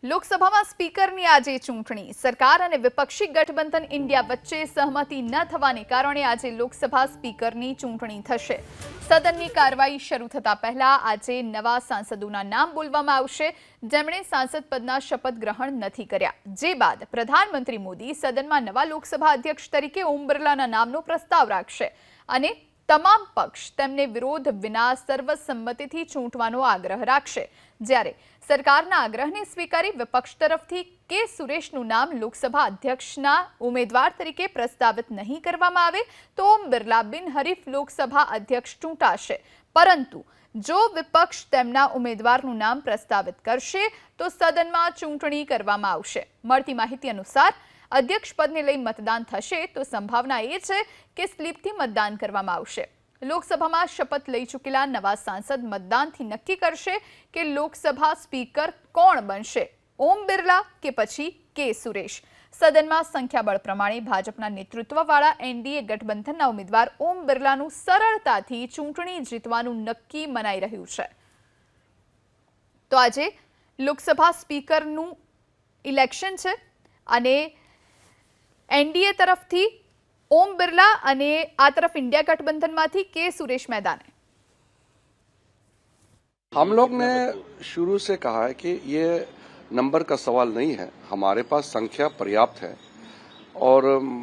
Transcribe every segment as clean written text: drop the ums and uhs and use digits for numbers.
લોકસભામાં સ્પીકરની આજે ચૂંટણી સરકાર અને વિપક્ષી ગઠબંધન ઇન્ડિયા વચ્ચે સહમતિ ન થવાને કારણે આજે લોકસભા સ્પીકરની ચૂંટણી થશે। સદનની કાર્યવાહી શરૂ થતા પહેલા આજે નવા સાંસદોના નામ બોલવામાં આવશે જેમણે સાંસદ પદના શપથ ગ્રહણ નથી કર્યા। જે બાદ પ્રધાનમંત્રી મોદી સદનમાં નવા લોકસભા અધ્યક્ષ તરીકે ઓમ બિરલાના નામનો પ્રસ્તાવ રાખશે અને તમામ પક્ષ તેમને વિરોધ વિના સર્વસંમતિથી ચૂંટવાનો આગ્રહ રાખશે। જ્યારે સરકારના આગ્રહને સ્વીકારી વિપક્ષ તરફથી કે સુરેશનું નામ લોકસભા અધ્યક્ષના ઉમેદવાર તરીકે પ્રસ્તાવિત નહીં કરવામાં આવે તો ઓમ બિરલા બિનહરીફ લોકસભા અધ્યક્ષ ચૂંટાશે। પરંતુ જો વિપક્ષ તેમના ઉમેદવારનું નામ પ્રસ્તાવિત કરશે તો સદનમાં ચૂંટણી કરવામાં આવશે। મળતી માહિતી અનુસાર અધ્યક્ષ પદને લઈ મતદાન થશે તો સંભાવના એ છે કે સ્લીપથી મતદાન કરવામાં આવશે। લોકસભામાં શપથ લઈ ચૂકેલા નવા સાંસદ મતદાનથી નક્કી કરશે કે લોકસભા સ્પીકર કોણ બનશે, ઓમ બિરલા કે પછી કે સુરેશ। સદનમાં સંખ્યાબળ પ્રમાણે ભાજપના નેતૃત્વવાળા એનડીએ ગઠબંધનના ઉમેદવાર ઓમ બિરલાનું સરળતાથી ચૂંટણી જીતવાનું નક્કી મનાઈ રહ્યું છે। તો આજે લોકસભા સ્પીકરનું ઇલેક્શન છે અને एनडीए तरफથી ओम बिरला અને આ તરફ इंडिया गठबंधनમાંથી के सुरेश मैदान है। हम लोग ने शुरू से कहा है कि ये नंबर का सवाल नहीं है, हमारे पास संख्या पर्याप्त है और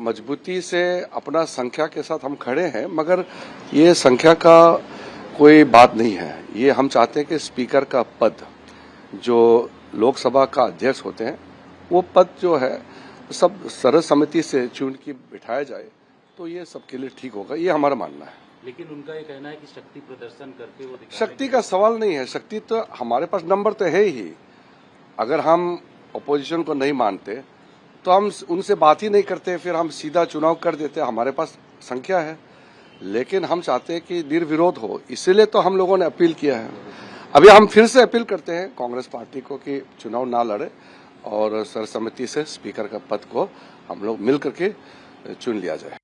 मजबूती से अपना संख्या के साथ हम खड़े हैं, मगर ये संख्या का कोई बात नहीं है। ये हम चाहते हैं कि स्पीकर का पद जो लोकसभा का अध्यक्ष होते हैं वो पद जो है सब सर्वसम्मति से चुन के बिठाया जाए तो ये सबके लिए ठीक होगा, ये हमारा मानना है। लेकिन उनका ये कहना है कि शक्ति प्रदर्शन करके वो शक्ति का सवाल नहीं है, शक्ति तो हमारे पास नंबर तो है ही। अगर हम अपोजिशन को नहीं मानते तो हम उनसे बात ही नहीं करते, फिर हम सीधा चुनाव कर देते। हमारे पास संख्या है, लेकिन हम चाहते हैं कि निर्विरोध हो, इसीलिए तो हम लोगों ने अपील किया है। अभी हम फिर से अपील करते हैं कांग्रेस पार्टी को कि चुनाव ना लड़े और सर्वसम्मति से स्पीकर का पद को हम लोग मिल करके चुन लिया जाए।